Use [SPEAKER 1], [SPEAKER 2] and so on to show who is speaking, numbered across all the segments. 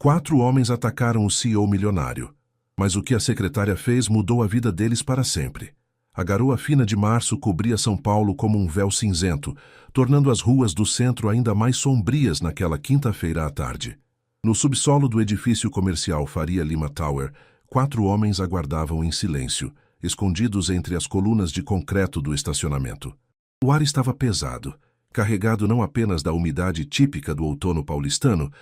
[SPEAKER 1] 4 homens atacaram o CEO milionário. Mas o que a secretária fez mudou a vida deles para sempre. A garoa fina de março cobria São Paulo como um véu cinzento, tornando as ruas do centro ainda mais sombrias naquela quinta-feira à tarde. No subsolo do edifício comercial Faria Lima Tower, 4 homens aguardavam em silêncio, escondidos entre as colunas de concreto do estacionamento. O ar estava pesado, carregado não apenas da umidade típica do outono paulistano,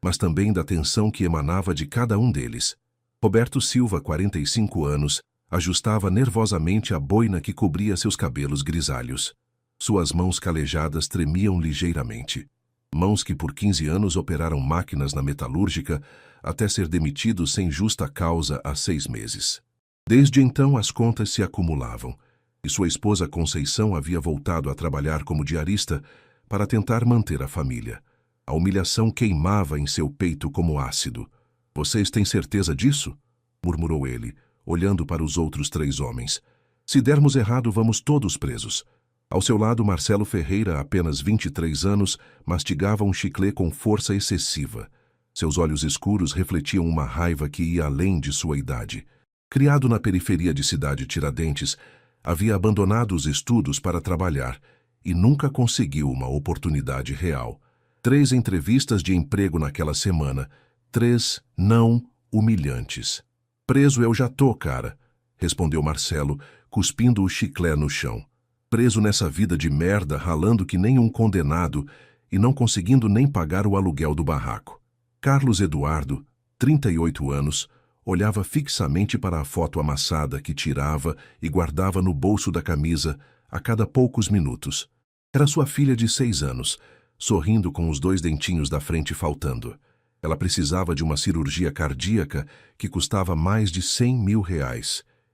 [SPEAKER 1] mas também da tensão que emanava de cada um deles. Roberto Silva, 45 anos, ajustava nervosamente a boina que cobria seus cabelos grisalhos. Suas mãos calejadas tremiam ligeiramente. Mãos que por 15 anos operaram máquinas na metalúrgica até ser demitido sem justa causa há 6 meses. Desde então as contas se acumulavam, e sua esposa Conceição havia voltado a trabalhar como diarista para tentar manter a família. A humilhação queimava em seu peito como ácido. "Vocês têm certeza disso?" murmurou ele, olhando para os outros 3 homens. "Se dermos errado, vamos todos presos." Ao seu lado, Marcelo Ferreira, apenas 23 anos, mastigava um chiclete com força excessiva. Seus olhos escuros refletiam uma raiva que ia além de sua idade. Criado na periferia de Cidade Tiradentes, havia abandonado os estudos para trabalhar e nunca conseguiu uma oportunidade real. 3 entrevistas de emprego naquela semana, 3 não humilhantes. "Preso eu já tô, cara", respondeu Marcelo, cuspindo o chiclete no chão. "Preso nessa vida de merda, ralando que nem um condenado e não conseguindo nem pagar o aluguel do barraco." Carlos Eduardo, 38 anos, olhava fixamente para a foto amassada que tirava e guardava no bolso da camisa a cada poucos minutos. Era sua filha de 6 anos, sorrindo com os 2 dentinhos da frente faltando. Ela precisava de uma cirurgia cardíaca que custava mais de R$100 mil,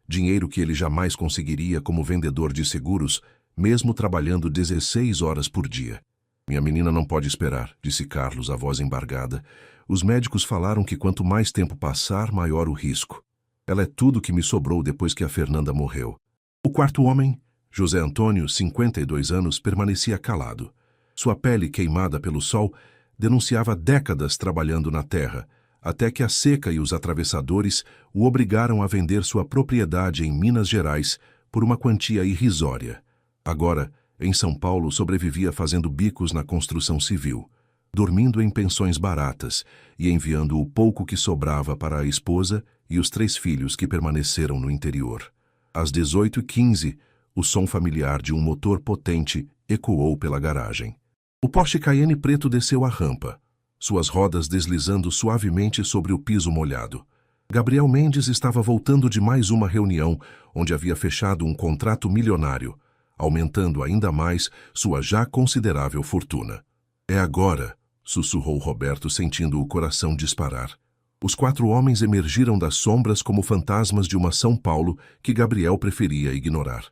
[SPEAKER 1] dinheiro que ele jamais conseguiria como vendedor de seguros, mesmo trabalhando 16 horas por dia. "Minha menina não pode esperar", disse Carlos, a voz embargada. "Os médicos falaram que quanto mais tempo passar, maior o risco. Ela é tudo que me sobrou depois que a Fernanda morreu." O 4º homem, José Antônio, 52 anos, permanecia calado. Sua pele queimada pelo sol denunciava décadas trabalhando na terra, até que a seca e os atravessadores o obrigaram a vender sua propriedade em Minas Gerais por uma quantia irrisória. Agora, em São Paulo, sobrevivia fazendo bicos na construção civil, dormindo em pensões baratas e enviando o pouco que sobrava para a esposa e os 3 filhos que permaneceram no interior. Às 18h15, o som familiar de um motor potente ecoou pela garagem. O Porsche Cayenne preto desceu a rampa, suas rodas deslizando suavemente sobre o piso molhado. Gabriel Mendes estava voltando de mais uma reunião onde havia fechado um contrato milionário, aumentando ainda mais sua já considerável fortuna. "É agora", sussurrou Roberto, sentindo o coração disparar. Os 4 homens emergiram das sombras como fantasmas de uma São Paulo que Gabriel preferia ignorar.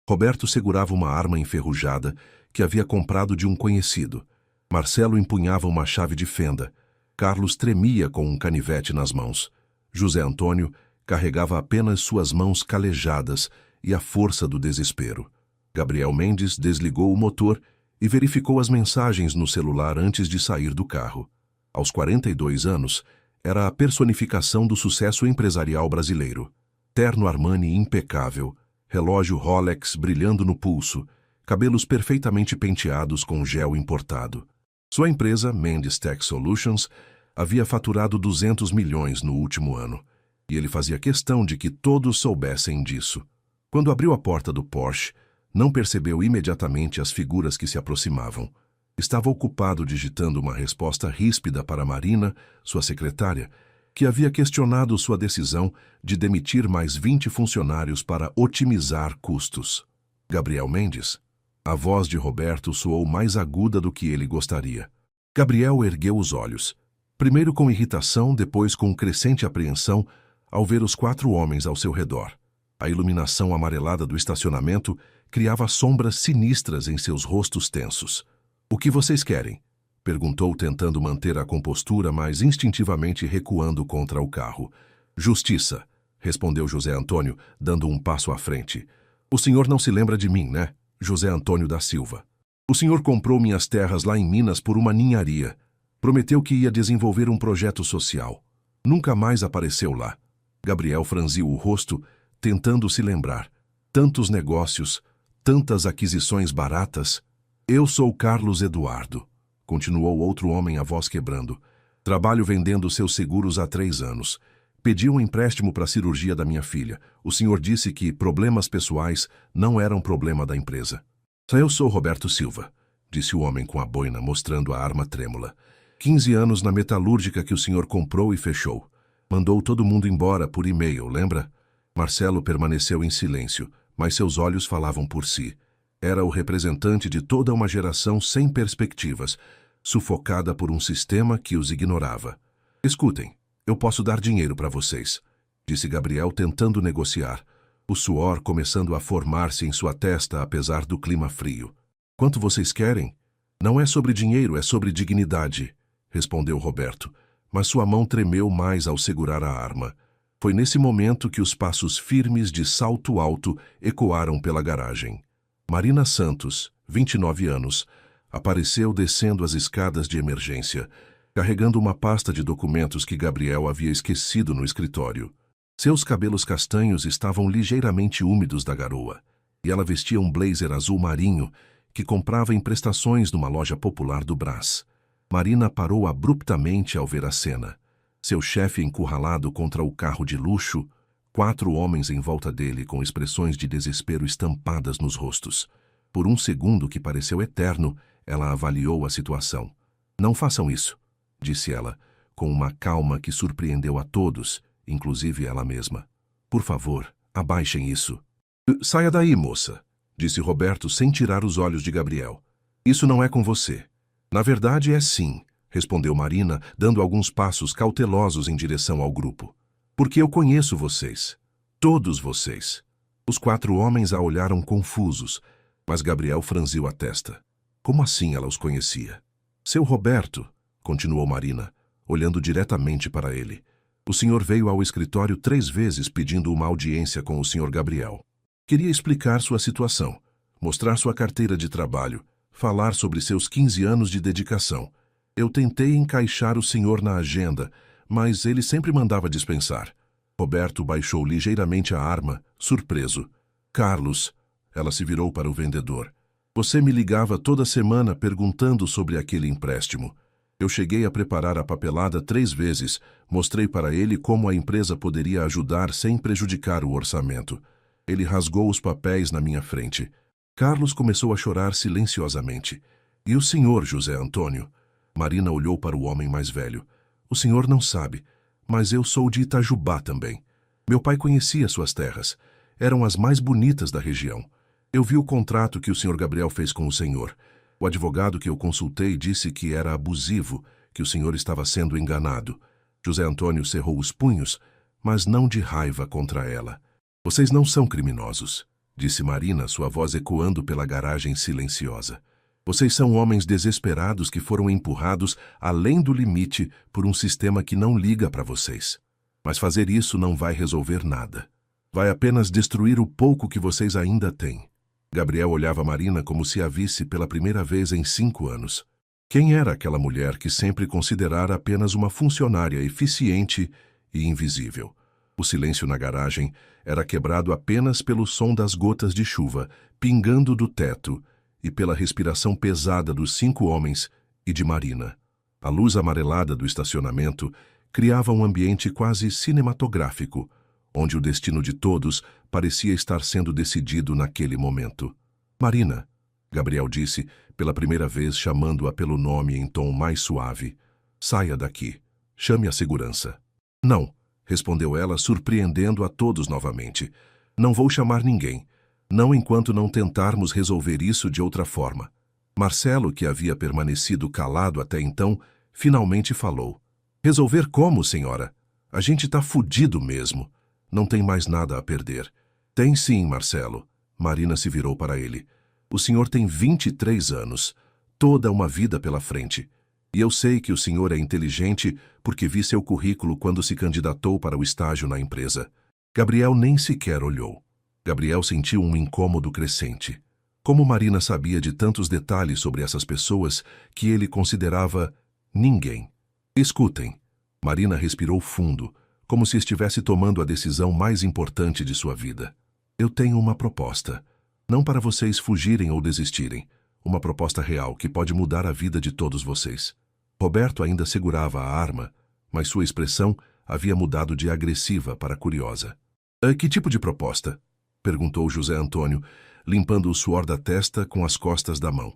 [SPEAKER 1] Roberto segurava uma arma enferrujada que havia comprado de um conhecido. Marcelo empunhava uma chave de fenda. Carlos tremia com um canivete nas mãos. José Antônio carregava apenas suas mãos calejadas e a força do desespero. Gabriel Mendes desligou o motor e verificou as mensagens no celular antes de sair do carro. Aos 42 anos, era a personificação do sucesso empresarial brasileiro. Terno Armani impecável, relógio Rolex brilhando no pulso, cabelos perfeitamente penteados com gel importado. Sua empresa, Mendes Tech Solutions, havia faturado 200 milhões no último ano, e ele fazia questão de que todos soubessem disso. Quando abriu a porta do Porsche, não percebeu imediatamente as figuras que se aproximavam. Estava ocupado digitando uma resposta ríspida para Marina, sua secretária, que havia questionado sua decisão de demitir mais 20 funcionários para otimizar custos. "Gabriel Mendes?" A voz de Roberto soou mais aguda do que ele gostaria. Gabriel ergueu os olhos, primeiro com irritação, depois com crescente apreensão, ao ver os 4 homens ao seu redor. A iluminação amarelada do estacionamento criava sombras sinistras em seus rostos tensos. "O que vocês querem?" perguntou, tentando manter a compostura, mas instintivamente recuando contra o carro. "Justiça", respondeu José Antônio, dando um passo à frente. "O senhor não se lembra de mim, né? José Antônio da Silva. O senhor comprou minhas terras lá em Minas por uma ninharia. Prometeu que ia desenvolver um projeto social. Nunca mais apareceu lá. Gabriel franziu o rosto, tentando se lembrar. Tantos negócios, tantas aquisições baratas. Eu sou Carlos Eduardo, continuou outro homem, a voz quebrando. Trabalho vendendo seus seguros há 3 anos. Pedi um empréstimo para a cirurgia da minha filha. O senhor disse que problemas pessoais não eram problema da empresa. Eu sou Roberto Silva, disse o homem com a boina, mostrando a arma trêmula. 15 anos na metalúrgica que o senhor comprou e fechou. Mandou todo mundo embora por e-mail, lembra? Marcelo permaneceu em silêncio, mas seus olhos falavam por si. Era o representante de toda uma geração sem perspectivas, sufocada por um sistema que os ignorava. Escutem, eu posso dar dinheiro para vocês, disse Gabriel tentando negociar, o suor começando a formar-se em sua testa apesar do clima frio. Quanto vocês querem? Não é sobre dinheiro, é sobre dignidade, respondeu Roberto, mas sua mão tremeu mais ao segurar a arma. Foi nesse momento que os passos firmes de salto alto ecoaram pela garagem. Marina Santos, 29 anos, apareceu descendo as escadas de emergência, carregando uma pasta de documentos que Gabriel havia esquecido no escritório. Seus cabelos castanhos estavam ligeiramente úmidos da garoa, e ela vestia um blazer azul marinho que comprava em prestações numa loja popular do Brás. Marina parou abruptamente ao ver a cena. Seu chefe encurralado contra o carro de luxo, 4 homens em volta dele com expressões de desespero estampadas nos rostos. Por um segundo que pareceu eterno, ela avaliou a situação. Não façam isso, disse ela, com uma calma que surpreendeu a todos, inclusive ela mesma. Por favor, abaixem isso. Saia daí, moça, disse Roberto sem tirar os olhos de Gabriel. Isso não é com você. Na verdade é sim, respondeu Marina, dando alguns passos cautelosos em direção ao grupo. Porque eu conheço vocês. Todos vocês. Os 4 homens a olharam confusos, mas Gabriel franziu a testa. Como assim ela os conhecia? Seu Roberto, continuou Marina, olhando diretamente para ele. O senhor veio ao escritório 3 vezes pedindo uma audiência com o senhor Gabriel. Queria explicar sua situação, mostrar sua carteira de trabalho, falar sobre seus 15 anos de dedicação. Eu tentei encaixar o senhor na agenda, mas ele sempre mandava dispensar. Roberto baixou ligeiramente a arma, surpreso. Carlos, ela se virou para o vendedor. Você me ligava toda semana perguntando sobre aquele empréstimo. Eu cheguei a preparar a papelada 3 vezes, mostrei para ele como a empresa poderia ajudar sem prejudicar o orçamento. Ele rasgou os papéis na minha frente. Carlos começou a chorar silenciosamente. E o senhor, José Antônio? Marina olhou para o homem mais velho. O senhor não sabe, mas eu sou de Itajubá também. Meu pai conhecia suas terras. Eram as mais bonitas da região. Eu vi o contrato que o senhor Gabriel fez com o senhor. O advogado que eu consultei disse que era abusivo, que o senhor estava sendo enganado. José Antônio cerrou os punhos, mas não de raiva contra ela. Vocês não são criminosos, disse Marina, sua voz ecoando pela garagem silenciosa. Vocês são homens desesperados que foram empurrados além do limite por um sistema que não liga para vocês. Mas fazer isso não vai resolver nada. Vai apenas destruir o pouco que vocês ainda têm. Gabriel olhava Marina como se a visse pela primeira vez em 5 anos. Quem era aquela mulher que sempre considerara apenas uma funcionária eficiente e invisível? O silêncio na garagem era quebrado apenas pelo som das gotas de chuva pingando do teto e pela respiração pesada dos 5 homens e de Marina. A luz amarelada do estacionamento criava um ambiente quase cinematográfico, onde o destino de todos parecia estar sendo decidido naquele momento. Marina, Gabriel disse, pela primeira vez chamando-a pelo nome em tom mais suave. Saia daqui. Chame a segurança. Não, respondeu ela, surpreendendo a todos novamente. Não vou chamar ninguém. Não enquanto não tentarmos resolver isso de outra forma. Marcelo, que havia permanecido calado até então, finalmente falou. Resolver como, senhora? A gente tá fudido mesmo. Não tem mais nada a perder. Tem sim, Marcelo. Marina se virou para ele. O senhor tem 23 anos. Toda uma vida pela frente. E eu sei que o senhor é inteligente porque vi seu currículo quando se candidatou para o estágio na empresa. Gabriel nem sequer olhou. Gabriel sentiu um incômodo crescente. Como Marina sabia de tantos detalhes sobre essas pessoas que ele considerava Ninguém. Escutem. Marina respirou fundo, como se estivesse tomando a decisão mais importante de sua vida. Eu tenho uma proposta. Não para vocês fugirem ou desistirem. Uma proposta real que pode mudar a vida de todos vocês. Roberto ainda segurava a arma, mas sua expressão havia mudado de agressiva para curiosa. Que tipo de proposta? Perguntou José Antônio, limpando o suor da testa com as costas da mão.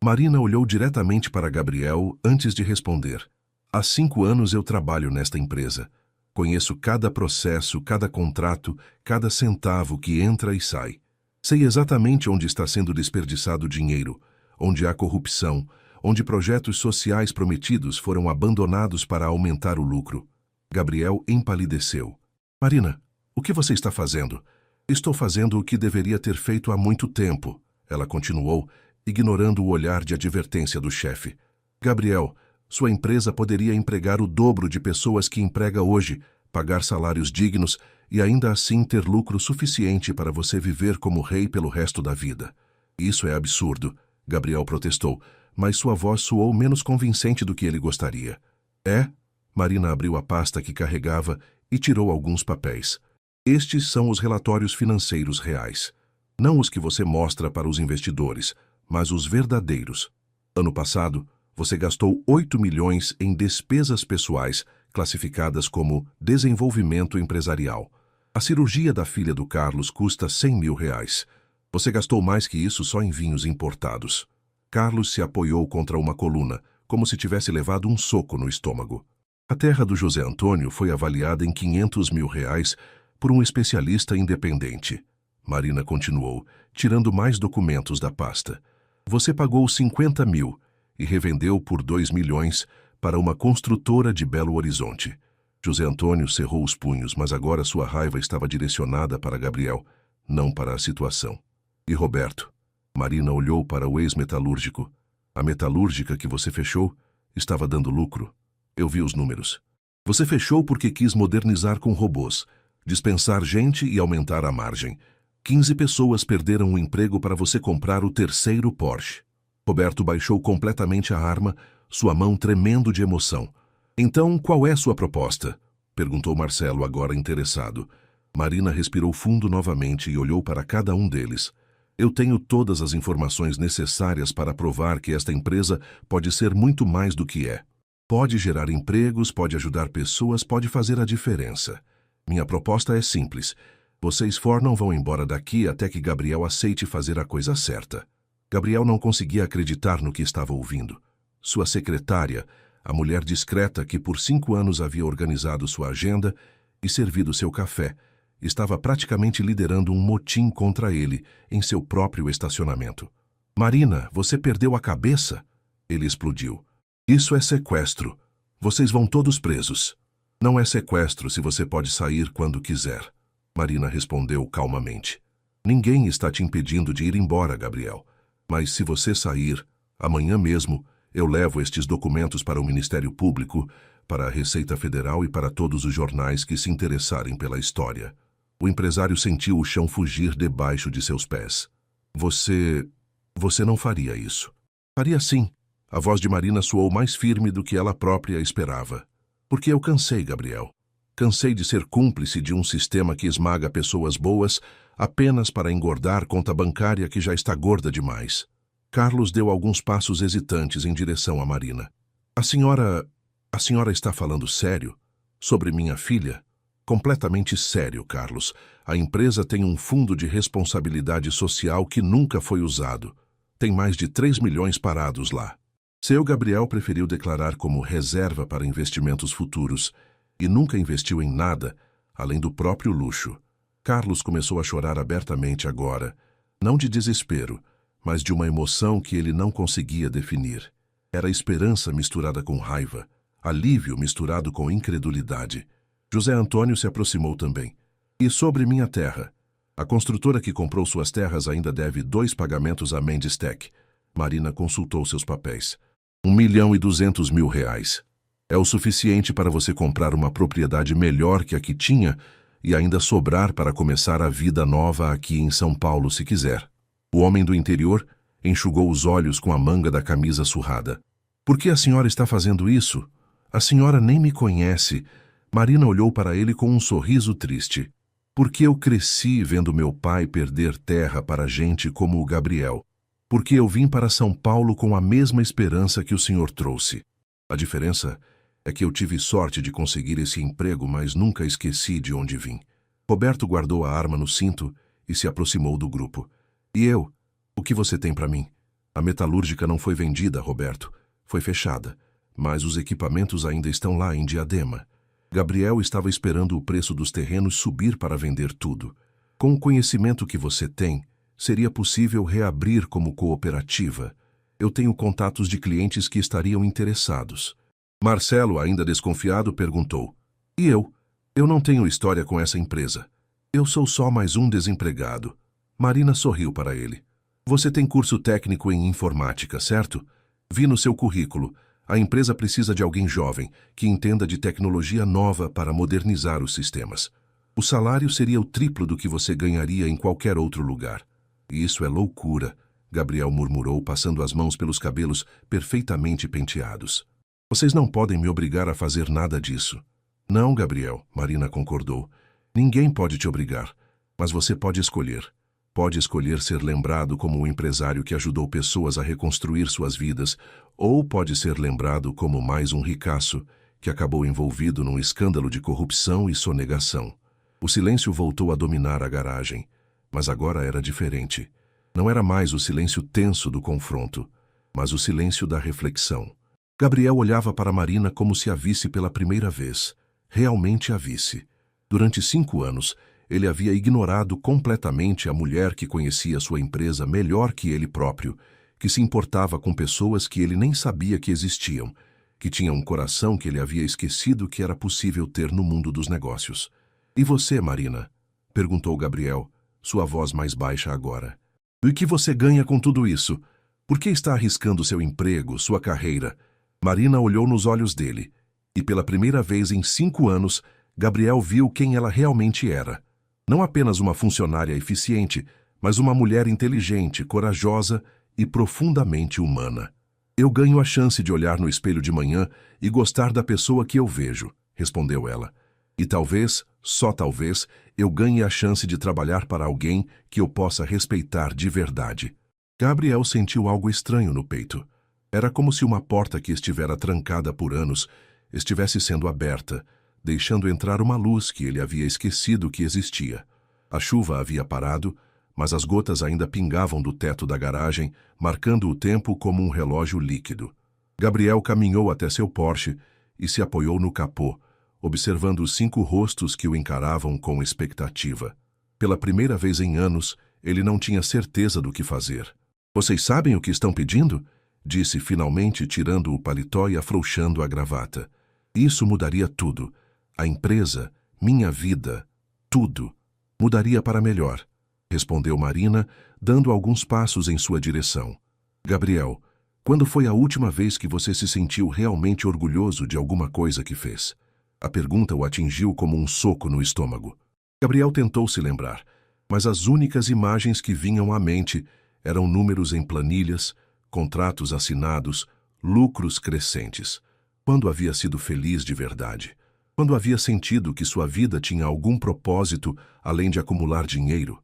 [SPEAKER 1] Marina olhou diretamente para Gabriel antes de responder. Há 5 anos eu trabalho nesta empresa. Conheço cada processo, cada contrato, cada centavo que entra e sai. Sei exatamente onde está sendo desperdiçado dinheiro, onde há corrupção, onde projetos sociais prometidos foram abandonados para aumentar o lucro. Gabriel empalideceu. Marina, o que você está fazendo? Estou fazendo o que deveria ter feito há muito tempo, ela continuou, ignorando o olhar de advertência do chefe. Gabriel, sua empresa poderia empregar o dobro de pessoas que emprega hoje, pagar salários dignos e ainda assim ter lucro suficiente para você viver como rei pelo resto da vida. Isso é absurdo, Gabriel protestou, mas sua voz soou menos convincente do que ele gostaria. É? Marina abriu a pasta que carregava e tirou alguns papéis. Estes são os relatórios financeiros reais. Não os que você mostra para os investidores, mas os verdadeiros. Ano passado, você gastou 8 milhões em despesas pessoais, classificadas como desenvolvimento empresarial. A cirurgia da filha do Carlos custa 100 mil reais. Você gastou mais que isso só em vinhos importados. Carlos se apoiou contra uma coluna, como se tivesse levado um soco no estômago. A terra do José Antônio foi avaliada em 500 mil reais por um especialista independente. Marina continuou, tirando mais documentos da pasta. Você pagou 50 mil e revendeu por 2 milhões para uma construtora de Belo Horizonte. José Antônio cerrou os punhos, mas agora sua raiva estava direcionada para Gabriel, não para a situação. E Roberto? Marina olhou para o ex-metalúrgico. A metalúrgica que você fechou estava dando lucro. Eu vi os números. Você fechou porque quis modernizar com robôs, dispensar gente e aumentar a margem. 15 pessoas perderam o emprego para você comprar o 3º Porsche. Roberto baixou completamente a arma, sua mão tremendo de emoção. Então, qual é sua proposta? Perguntou Marcelo, agora interessado. Marina respirou fundo novamente e olhou para cada um deles. Eu tenho todas as informações necessárias para provar que esta empresa pode ser muito mais do que é. Pode gerar empregos, pode ajudar pessoas, pode fazer a diferença. Minha proposta é simples. Vocês não vão embora daqui até que Gabriel aceite fazer a coisa certa. Gabriel não conseguia acreditar no que estava ouvindo. Sua secretária, a mulher discreta que por 5 anos havia organizado sua agenda e servido seu café, estava praticamente liderando um motim contra ele em seu próprio estacionamento. Marina, você perdeu a cabeça? Ele explodiu. Isso é sequestro. Vocês vão todos presos. Não é sequestro se você pode sair quando quiser. Marina respondeu calmamente. Ninguém está te impedindo de ir embora, Gabriel. Mas se você sair, amanhã mesmo, eu levo estes documentos para o Ministério Público, para a Receita Federal e para todos os jornais que se interessarem pela história. O empresário sentiu o chão fugir debaixo de seus pés. Você não faria isso. Faria sim. A voz de Marina soou mais firme do que ela própria esperava. Porque eu cansei, Gabriel. Cansei de ser cúmplice de um sistema que esmaga pessoas boas apenas para engordar conta bancária que já está gorda demais. Carlos deu alguns passos hesitantes em direção a Marina. A senhora está falando sério? Sobre minha filha? Completamente sério, Carlos. A empresa tem um fundo de responsabilidade social que nunca foi usado. Tem mais de 3 milhões parados lá. Seu Gabriel preferiu declarar como reserva para investimentos futuros e nunca investiu em nada além do próprio luxo. Carlos começou a chorar abertamente agora, não de desespero, mas de uma emoção que ele não conseguia definir. Era esperança misturada com raiva, alívio misturado com incredulidade. José Antônio se aproximou também. E sobre minha terra? A construtora que comprou suas terras ainda deve 2 pagamentos a Mendes Tech. Marina consultou seus papéis. 1.200.000 reais. É o suficiente para você comprar uma propriedade melhor que a que tinha e ainda sobrar para começar a vida nova aqui em São Paulo se quiser. O homem do interior enxugou os olhos com a manga da camisa surrada. Por que a senhora está fazendo isso? A senhora nem me conhece. Marina olhou para ele com um sorriso triste. Porque eu cresci vendo meu pai perder terra para gente como o Gabriel. Porque eu vim para São Paulo com a mesma esperança que o senhor trouxe. A diferença é que eu tive sorte de conseguir esse emprego, mas nunca esqueci de onde vim. Roberto guardou a arma no cinto e se aproximou do grupo. E eu? O que você tem para mim? A metalúrgica não foi vendida, Roberto. Foi fechada, mas os equipamentos ainda estão lá em Diadema. Gabriel estava esperando o preço dos terrenos subir para vender tudo. Com o conhecimento que você tem, seria possível reabrir como cooperativa. Eu tenho contatos de clientes que estariam interessados. Marcelo, ainda desconfiado, perguntou. E eu? Eu não tenho história com essa empresa. Eu sou só mais um desempregado. Marina sorriu para ele. Você tem curso técnico em informática, certo? Vi no seu currículo. A empresa precisa de alguém jovem, que entenda de tecnologia nova para modernizar os sistemas. O salário seria o triplo do que você ganharia em qualquer outro lugar. E isso é loucura, Gabriel murmurou, passando as mãos pelos cabelos perfeitamente penteados. Vocês não podem me obrigar a fazer nada disso. Não, Gabriel, Marina concordou. Ninguém pode te obrigar, mas você pode escolher. Pode escolher ser lembrado como um empresário que ajudou pessoas a reconstruir suas vidas, ou pode ser lembrado como mais um ricaço que acabou envolvido num escândalo de corrupção e sonegação. O silêncio voltou a dominar a garagem, mas agora era diferente. Não era mais o silêncio tenso do confronto, mas o silêncio da reflexão. Gabriel olhava para Marina como se a visse pela primeira vez. Realmente a visse. Durante 5 anos, ele havia ignorado completamente a mulher que conhecia sua empresa melhor que ele próprio, que se importava com pessoas que ele nem sabia que existiam, que tinha um coração que ele havia esquecido que era possível ter no mundo dos negócios. E você, Marina? Perguntou Gabriel, sua voz mais baixa agora. E o que você ganha com tudo isso? Por que está arriscando seu emprego, sua carreira? Marina olhou nos olhos dele, e pela primeira vez em 5 anos, Gabriel viu quem ela realmente era. Não apenas uma funcionária eficiente, mas uma mulher inteligente, corajosa e profundamente humana. Eu ganho a chance de olhar no espelho de manhã e gostar da pessoa que eu vejo, respondeu ela. E talvez, só talvez, eu ganhe a chance de trabalhar para alguém que eu possa respeitar de verdade. Gabriel sentiu algo estranho no peito. Era como se uma porta que estivera trancada por anos estivesse sendo aberta, deixando entrar uma luz que ele havia esquecido que existia. A chuva havia parado, mas as gotas ainda pingavam do teto da garagem, marcando o tempo como um relógio líquido. Gabriel caminhou até seu Porsche e se apoiou no capô, observando os 5 rostos que o encaravam com expectativa. Pela primeira vez em anos, ele não tinha certeza do que fazer. Vocês sabem o que estão pedindo? Disse finalmente, tirando o paletó e afrouxando a gravata. Isso mudaria tudo. A empresa, minha vida, tudo. Mudaria para melhor, respondeu Marina, dando alguns passos em sua direção. Gabriel, quando foi a última vez que você se sentiu realmente orgulhoso de alguma coisa que fez? A pergunta o atingiu como um soco no estômago. Gabriel tentou se lembrar, mas as únicas imagens que vinham à mente eram números em planilhas, contratos assinados, lucros crescentes. Quando havia sido feliz de verdade? Quando havia sentido que sua vida tinha algum propósito além de acumular dinheiro?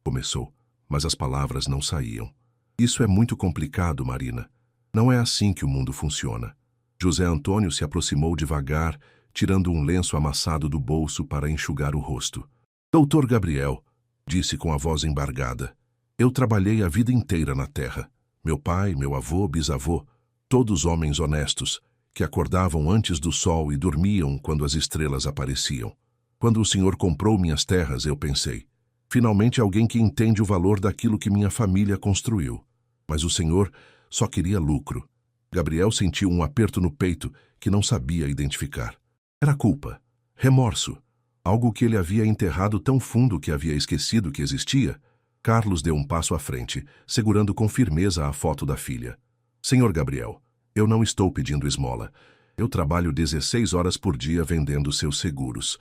[SPEAKER 1] Começou, mas as palavras não saíam. Isso é muito complicado, Marina. Não é assim que o mundo funciona. José Antônio se aproximou devagar, tirando um lenço amassado do bolso para enxugar o rosto. Doutor Gabriel, disse com a voz embargada, eu trabalhei a vida inteira na terra. Meu pai, meu avô, bisavô, todos homens honestos, que acordavam antes do sol e dormiam quando as estrelas apareciam. Quando o senhor comprou minhas terras, eu pensei, finalmente alguém que entende o valor daquilo que minha família construiu. Mas o senhor só queria lucro. Gabriel sentiu um aperto no peito que não sabia identificar. Era culpa, remorso, algo que ele havia enterrado tão fundo que havia esquecido que existia. Carlos deu um passo à frente, segurando com firmeza a foto da filha. Senhor Gabriel, eu não estou pedindo esmola. Eu trabalho 16 horas por dia vendendo seus seguros.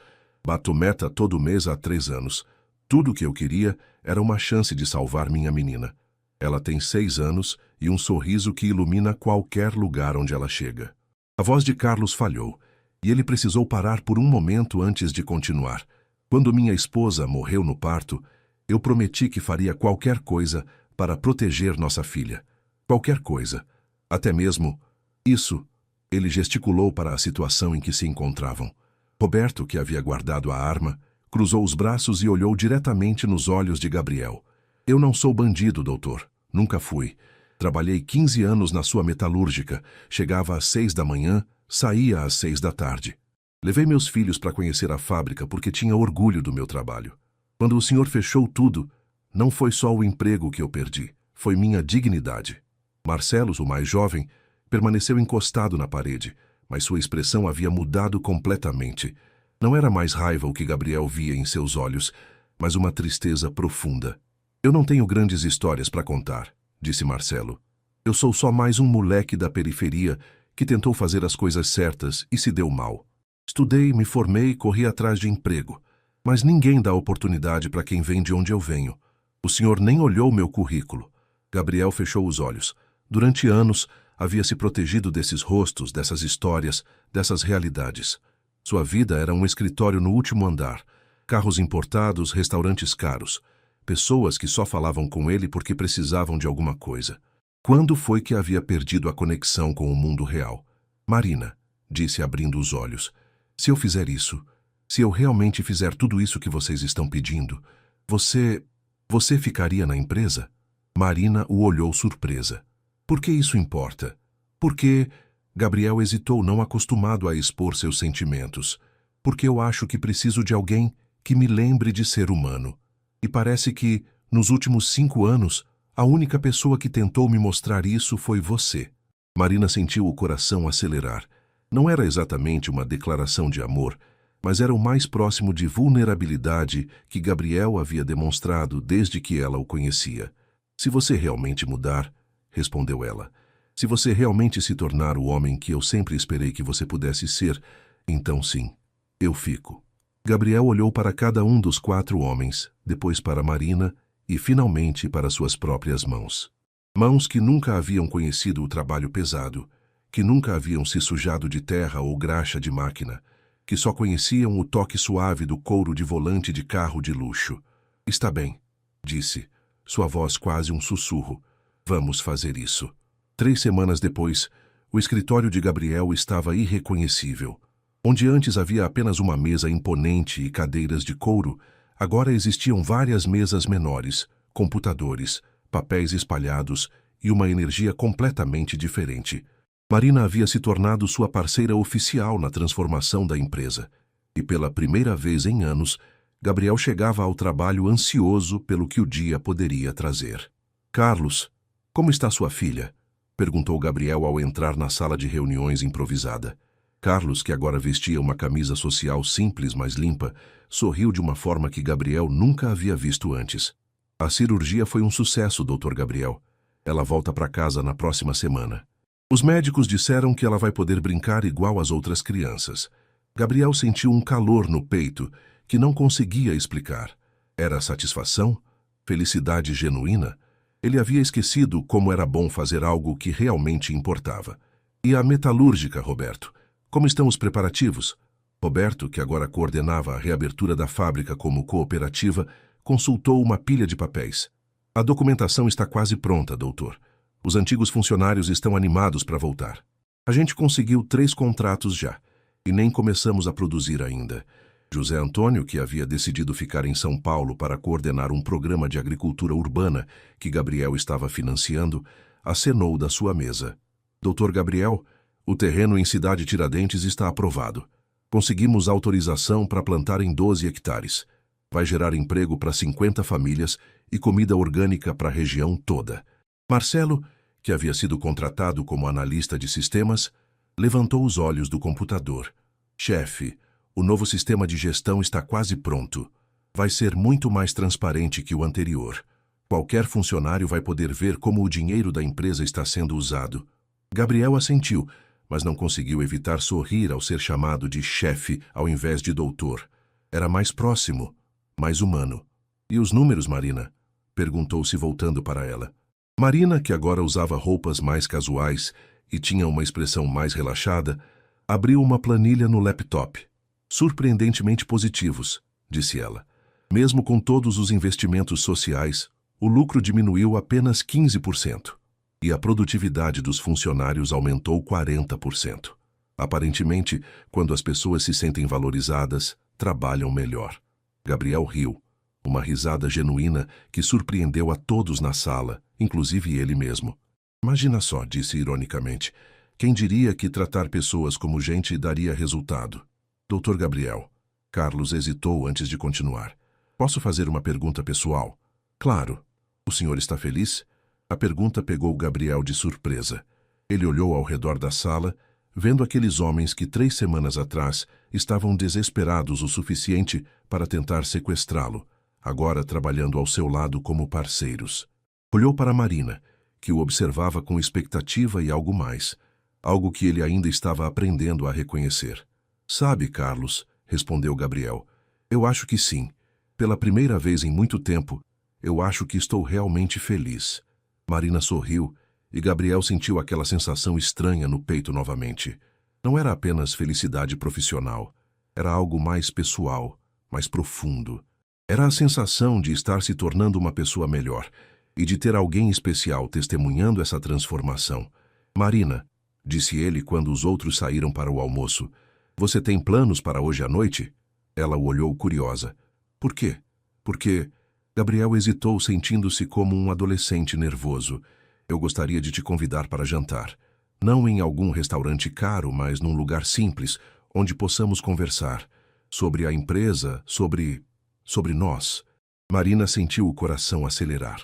[SPEAKER 1] Bato meta todo mês há 3 anos. Tudo o que eu queria era uma chance de salvar minha menina. Ela tem 6 anos e um sorriso que ilumina qualquer lugar onde ela chega. A voz de Carlos falhou, e ele precisou parar por um momento antes de continuar. Quando minha esposa morreu no parto, eu prometi que faria qualquer coisa para proteger nossa filha. Qualquer coisa. Até mesmo isso. Ele gesticulou para a situação em que se encontravam. Roberto, que havia guardado a arma, cruzou os braços e olhou diretamente nos olhos de Gabriel. Eu não sou bandido, doutor. Nunca fui. Trabalhei 15 anos na sua metalúrgica. Chegava às 6 da manhã, saía às 6 da tarde. Levei meus filhos para conhecer a fábrica porque tinha orgulho do meu trabalho. Quando o senhor fechou tudo, não foi só o emprego que eu perdi, foi minha dignidade. Marcelo, o mais jovem, permaneceu encostado na parede, mas sua expressão havia mudado completamente. Não era mais raiva o que Gabriel via em seus olhos, mas uma tristeza profunda. Eu não tenho grandes histórias para contar, disse Marcelo. Eu sou só mais um moleque da periferia que tentou fazer as coisas certas e se deu mal. Estudei, me formei, corri atrás de emprego. Mas ninguém dá oportunidade para quem vem de onde eu venho. O senhor nem olhou meu currículo. Gabriel fechou os olhos. Durante anos, havia se protegido desses rostos, dessas histórias, dessas realidades. Sua vida era um escritório no último andar. Carros importados, restaurantes caros. Pessoas que só falavam com ele porque precisavam de alguma coisa. Quando foi que havia perdido a conexão com o mundo real? Marina, disse abrindo os olhos. Se eu fizer isso, se eu realmente fizer tudo isso que vocês estão pedindo, você ficaria na empresa? Marina o olhou surpresa. Por que isso importa? Porque Gabriel hesitou, não acostumado a expor seus sentimentos. Porque eu acho que preciso de alguém que me lembre de ser humano. E parece que, nos últimos 5 anos, a única pessoa que tentou me mostrar isso foi você. Marina sentiu o coração acelerar. Não era exatamente uma declaração de amor, mas era o mais próximo de vulnerabilidade que Gabriel havia demonstrado desde que ela o conhecia. Se você realmente mudar, respondeu ela, se você realmente se tornar o homem que eu sempre esperei que você pudesse ser, então sim, eu fico. Gabriel olhou para cada um dos 4 homens, depois para Marina e, finalmente, para suas próprias mãos. Mãos que nunca haviam conhecido o trabalho pesado, que nunca haviam se sujado de terra ou graxa de máquina, que só conheciam o toque suave do couro de volante de carro de luxo. Está bem, disse, sua voz quase um sussurro. Vamos fazer isso. 3 semanas depois, o escritório de Gabriel estava irreconhecível. Onde antes havia apenas uma mesa imponente e cadeiras de couro, agora existiam várias mesas menores, computadores, papéis espalhados e uma energia completamente diferente. Marina havia se tornado sua parceira oficial na transformação da empresa. E pela primeira vez em anos, Gabriel chegava ao trabalho ansioso pelo que o dia poderia trazer. Carlos, como está sua filha? Perguntou Gabriel ao entrar na sala de reuniões improvisada. Carlos, que agora vestia uma camisa social simples, mas limpa, sorriu de uma forma que Gabriel nunca havia visto antes. A cirurgia foi um sucesso, Dr. Gabriel. Ela volta para casa na próxima semana. Os médicos disseram que ela vai poder brincar igual às outras crianças. Gabriel sentiu um calor no peito que não conseguia explicar. Era satisfação? Felicidade genuína? Ele havia esquecido como era bom fazer algo que realmente importava. E a metalúrgica, Roberto? Como estão os preparativos? Roberto, que agora coordenava a reabertura da fábrica como cooperativa, consultou uma pilha de papéis. A documentação está quase pronta, doutor. Os antigos funcionários estão animados para voltar. A gente conseguiu 3 contratos já, e nem começamos a produzir ainda. José Antônio, que havia decidido ficar em São Paulo para coordenar um programa de agricultura urbana que Gabriel estava financiando, acenou da sua mesa. Doutor Gabriel, o terreno em Cidade Tiradentes está aprovado. Conseguimos autorização para plantar em 12 hectares. Vai gerar emprego para 50 famílias e comida orgânica para a região toda. Marcelo, que havia sido contratado como analista de sistemas, levantou os olhos do computador. Chefe, o novo sistema de gestão está quase pronto. Vai ser muito mais transparente que o anterior. Qualquer funcionário vai poder ver como o dinheiro da empresa está sendo usado. Gabriel assentiu, mas não conseguiu evitar sorrir ao ser chamado de chefe ao invés de doutor. Era mais próximo, mais humano. E os números, Marina? Perguntou-se voltando para ela. Marina, que agora usava roupas mais casuais e tinha uma expressão mais relaxada, abriu uma planilha no laptop. Surpreendentemente positivos, disse ela. Mesmo com todos os investimentos sociais, o lucro diminuiu apenas 15% e a produtividade dos funcionários aumentou 40%. Aparentemente, quando as pessoas se sentem valorizadas, trabalham melhor. Gabriel riu, uma risada genuína que surpreendeu a todos na sala, inclusive ele mesmo. Imagina só, disse ironicamente, quem diria que tratar pessoas como gente daria resultado? Doutor Gabriel. Carlos hesitou antes de continuar. Posso fazer uma pergunta pessoal? Claro. O senhor está feliz? A pergunta pegou Gabriel de surpresa. Ele olhou ao redor da sala, vendo aqueles homens que 3 semanas atrás estavam desesperados o suficiente para tentar sequestrá-lo, agora trabalhando ao seu lado como parceiros. Olhou para Marina, que o observava com expectativa e algo mais, algo que ele ainda estava aprendendo a reconhecer. Sabe, Carlos, respondeu Gabriel, eu acho que sim. Pela primeira vez em muito tempo, eu acho que estou realmente feliz. Marina sorriu e Gabriel sentiu aquela sensação estranha no peito novamente. Não era apenas felicidade profissional, era algo mais pessoal, mais profundo. Era a sensação de estar se tornando uma pessoa melhor e de ter alguém especial testemunhando essa transformação. Marina, disse ele quando os outros saíram para o almoço, você tem planos para hoje à noite? Ela o olhou curiosa. Por quê? Porque... Gabriel hesitou, sentindo-se como um adolescente nervoso. Eu gostaria de te convidar para jantar. Não em algum restaurante caro, mas num lugar simples, onde possamos conversar. Sobre a empresa, sobre nós. Marina sentiu o coração acelerar.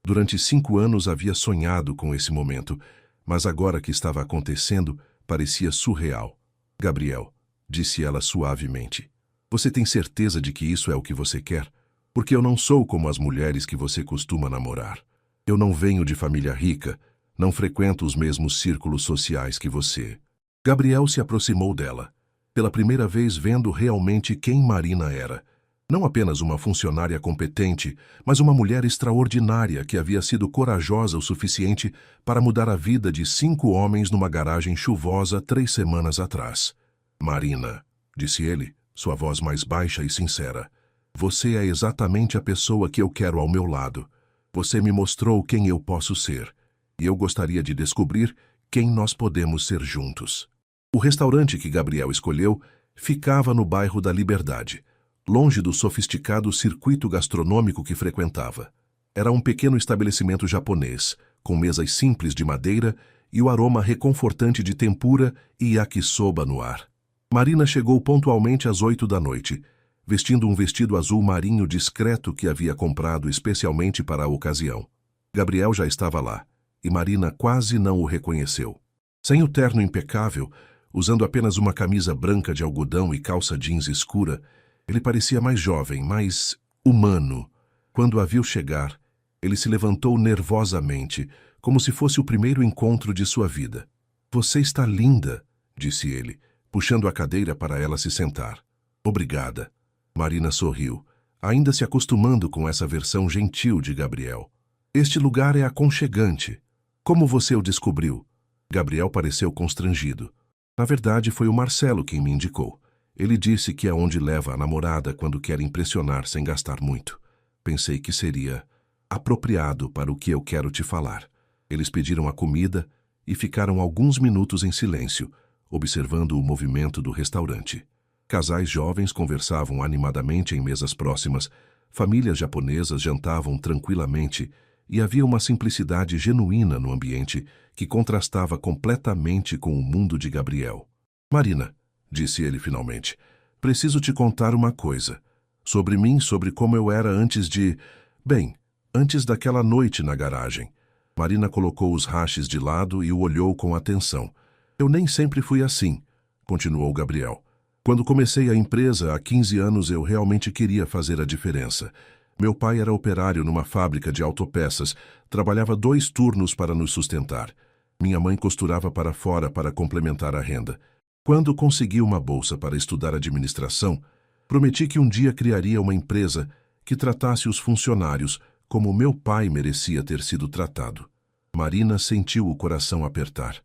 [SPEAKER 1] Durante 5 anos havia sonhado com esse momento, mas agora que estava acontecendo, parecia surreal. Gabriel, disse ela suavemente, você tem certeza de que isso é o que você quer? Porque eu não sou como as mulheres que você costuma namorar. Eu não venho de família rica, não frequento os mesmos círculos sociais que você. Gabriel se aproximou dela, pela primeira vez vendo realmente quem Marina era. Não apenas uma funcionária competente, mas uma mulher extraordinária que havia sido corajosa o suficiente para mudar a vida de 5 homens numa garagem chuvosa 3 semanas atrás. Marina, disse ele, sua voz mais baixa e sincera, você é exatamente a pessoa que eu quero ao meu lado. Você me mostrou quem eu posso ser, e eu gostaria de descobrir quem nós podemos ser juntos. O restaurante que Gabriel escolheu ficava no bairro da Liberdade, longe do sofisticado circuito gastronômico que frequentava. Era um pequeno estabelecimento japonês, com mesas simples de madeira e o aroma reconfortante de tempura e yakisoba no ar. Marina chegou pontualmente às 8 da noite, vestindo um vestido azul marinho discreto que havia comprado especialmente para a ocasião. Gabriel já estava lá, e Marina quase não o reconheceu. Sem o terno impecável, usando apenas uma camisa branca de algodão e calça jeans escura, ele parecia mais jovem, mais humano. Quando a viu chegar, ele se levantou nervosamente, como se fosse o primeiro encontro de sua vida. Você está linda, disse ele, puxando a cadeira para ela se sentar. Obrigada. Marina sorriu, ainda se acostumando com essa versão gentil de Gabriel. Este lugar é aconchegante. Como você o descobriu? Gabriel pareceu constrangido. Na verdade, foi o Marcelo quem me indicou. Ele disse que é onde leva a namorada quando quer impressionar sem gastar muito. Pensei que seria apropriado para o que eu quero te falar. Eles pediram a comida e ficaram alguns minutos em silêncio, observando o movimento do restaurante. Casais jovens conversavam animadamente em mesas próximas, famílias japonesas jantavam tranquilamente e havia uma simplicidade genuína no ambiente que contrastava completamente com o mundo de Gabriel. Marina, disse ele finalmente, preciso te contar uma coisa. Sobre mim, sobre como eu era antes de... Bem, antes daquela noite na garagem. Marina colocou os hashes de lado e o olhou com atenção. Eu nem sempre fui assim, continuou Gabriel. Quando comecei a empresa, há 15 anos, eu realmente queria fazer a diferença. Meu pai era operário numa fábrica de autopeças, trabalhava 2 turnos para nos sustentar. Minha mãe costurava para fora para complementar a renda. Quando consegui uma bolsa para estudar administração, prometi que um dia criaria uma empresa que tratasse os funcionários como meu pai merecia ter sido tratado. Marina sentiu o coração apertar.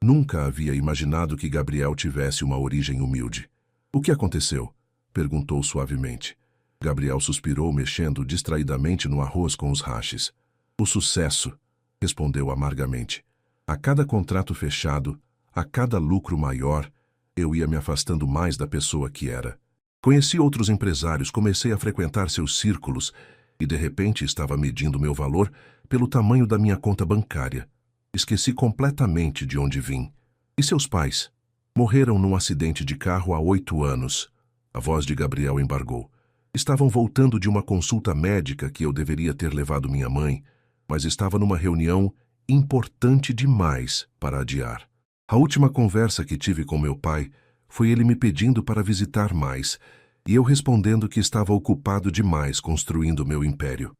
[SPEAKER 1] Nunca havia imaginado que Gabriel tivesse uma origem humilde. O que aconteceu? Perguntou suavemente. Gabriel suspirou, mexendo distraidamente no arroz com os hashes. O sucesso, respondeu amargamente. A cada contrato fechado, a cada lucro maior, eu ia me afastando mais da pessoa que era. Conheci outros empresários, comecei a frequentar seus círculos e de repente estava medindo meu valor pelo tamanho da minha conta bancária. Esqueci completamente de onde vim. E seus pais? Morreram num acidente de carro há 8 anos. A voz de Gabriel embargou. Estavam voltando de uma consulta médica que eu deveria ter levado minha mãe, mas estava numa reunião importante demais para adiar. A última conversa que tive com meu pai foi ele me pedindo para visitar mais, e eu respondendo que estava ocupado demais construindo meu império.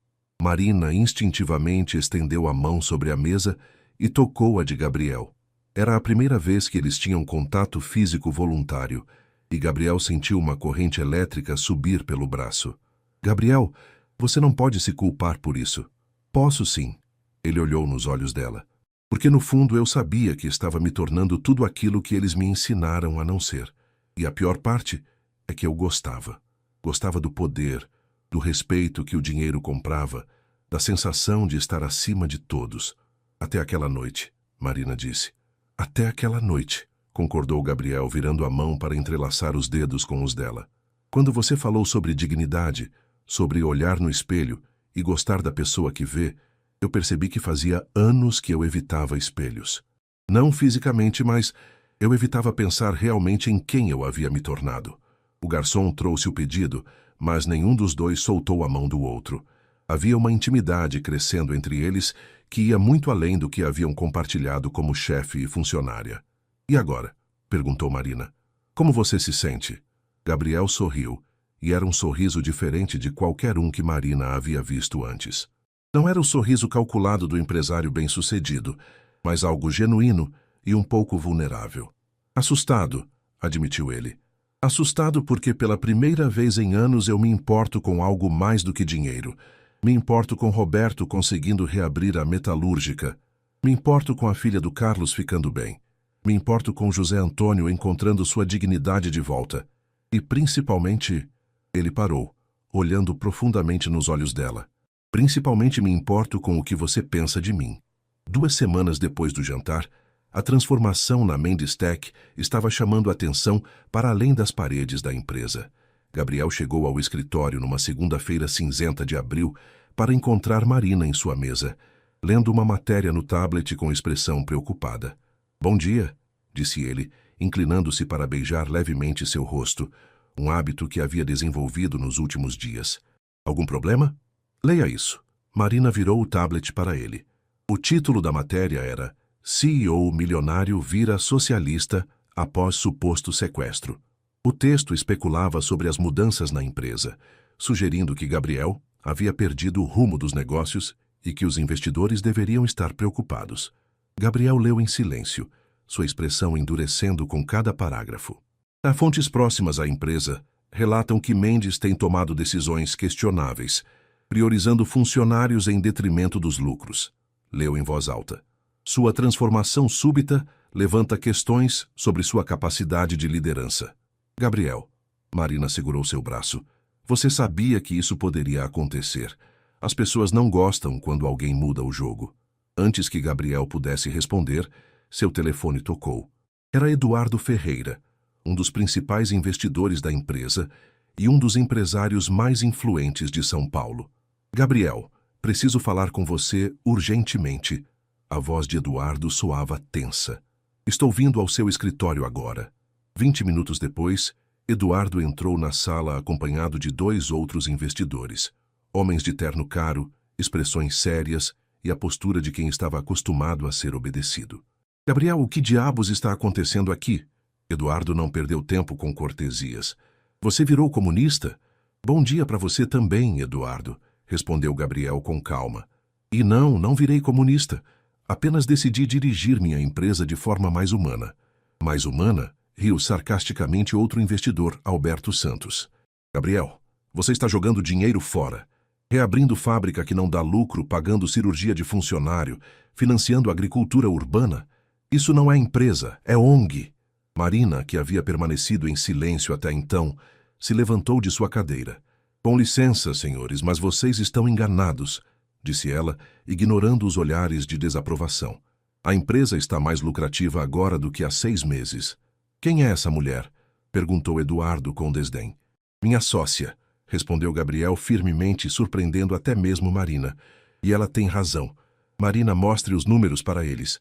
[SPEAKER 1] Marina instintivamente estendeu a mão sobre a mesa e tocou a de Gabriel. Era a primeira vez que eles tinham contato físico voluntário, e Gabriel sentiu uma corrente elétrica subir pelo braço. Gabriel, você não pode se culpar por isso. Posso sim. Ele olhou nos olhos dela. Porque no fundo eu sabia que estava me tornando tudo aquilo que eles me ensinaram a não ser. E a pior parte é que eu gostava. Gostava do poder, do respeito que o dinheiro comprava, da sensação de estar acima de todos. Até aquela noite, Marina disse. Até aquela noite, concordou Gabriel, virando a mão para entrelaçar os dedos com os dela. Quando você falou sobre dignidade, sobre olhar no espelho e gostar da pessoa que vê, eu percebi que fazia anos que eu evitava espelhos. Não fisicamente, mas eu evitava pensar realmente em quem eu havia me tornado. O garçom trouxe o pedido, mas nenhum dos dois soltou a mão do outro. Havia uma intimidade crescendo entre eles que ia muito além do que haviam compartilhado como chefe e funcionária. E agora? Perguntou Marina. Como você se sente? Gabriel sorriu, e era um sorriso diferente de qualquer um que Marina havia visto antes. Não era o sorriso calculado do empresário bem-sucedido, mas algo genuíno e um pouco vulnerável. Assustado, admitiu ele. Assustado porque pela primeira vez em anos eu me importo com algo mais do que dinheiro. Me importo com Roberto conseguindo reabrir a metalúrgica. Me importo com a filha do Carlos ficando bem. Me importo com José Antônio encontrando sua dignidade de volta. E principalmente, ele parou, olhando profundamente nos olhos dela. Principalmente me importo com o que você pensa de mim. 2 semanas depois do jantar, a transformação na Mendes Tech estava chamando a atenção para além das paredes da empresa. Gabriel chegou ao escritório numa segunda-feira cinzenta de abril para encontrar Marina em sua mesa, lendo uma matéria no tablet com expressão preocupada. Bom dia, disse ele, inclinando-se para beijar levemente seu rosto, um hábito que havia desenvolvido nos últimos dias. Algum problema? Leia isso. Marina virou o tablet para ele. O título da matéria era CEO milionário vira socialista após suposto sequestro. O texto especulava sobre as mudanças na empresa, sugerindo que Gabriel havia perdido o rumo dos negócios e que os investidores deveriam estar preocupados. Gabriel leu em silêncio, sua expressão endurecendo com cada parágrafo. Há fontes próximas à empresa relatam que Mendes tem tomado decisões questionáveis, priorizando funcionários em detrimento dos lucros. Leu em voz alta. Sua transformação súbita levanta questões sobre sua capacidade de liderança. Gabriel, Marina segurou seu braço. Você sabia que isso poderia acontecer. As pessoas não gostam quando alguém muda o jogo. Antes que Gabriel pudesse responder, seu telefone tocou. Era Eduardo Ferreira, um dos principais investidores da empresa e um dos empresários mais influentes de São Paulo. Gabriel, preciso falar com você urgentemente. A voz de Eduardo soava tensa. Estou vindo ao seu escritório agora. 20 minutos depois, Eduardo entrou na sala acompanhado de 2 outros investidores. Homens de terno caro, expressões sérias e a postura de quem estava acostumado a ser obedecido. Gabriel, o que diabos está acontecendo aqui? Eduardo não perdeu tempo com cortesias. Você virou comunista? Bom dia para você também, Eduardo, respondeu Gabriel com calma. E não virei comunista. Apenas decidi dirigir minha empresa de forma mais humana. Mais humana? Riu sarcasticamente outro investidor, Alberto Santos. Gabriel, você está jogando dinheiro fora. Reabrindo fábrica que não dá lucro, pagando cirurgia de funcionário, financiando agricultura urbana. Isso não é empresa, é ONG. Marina, que havia permanecido em silêncio até então, se levantou de sua cadeira. Com licença, senhores, mas vocês estão enganados, disse ela, ignorando os olhares de desaprovação. A empresa está mais lucrativa agora do que há 6 meses. Quem é essa mulher? Perguntou Eduardo com desdém. Minha sócia, respondeu Gabriel firmemente, surpreendendo até mesmo Marina. E ela tem razão. Marina, mostre os números para eles.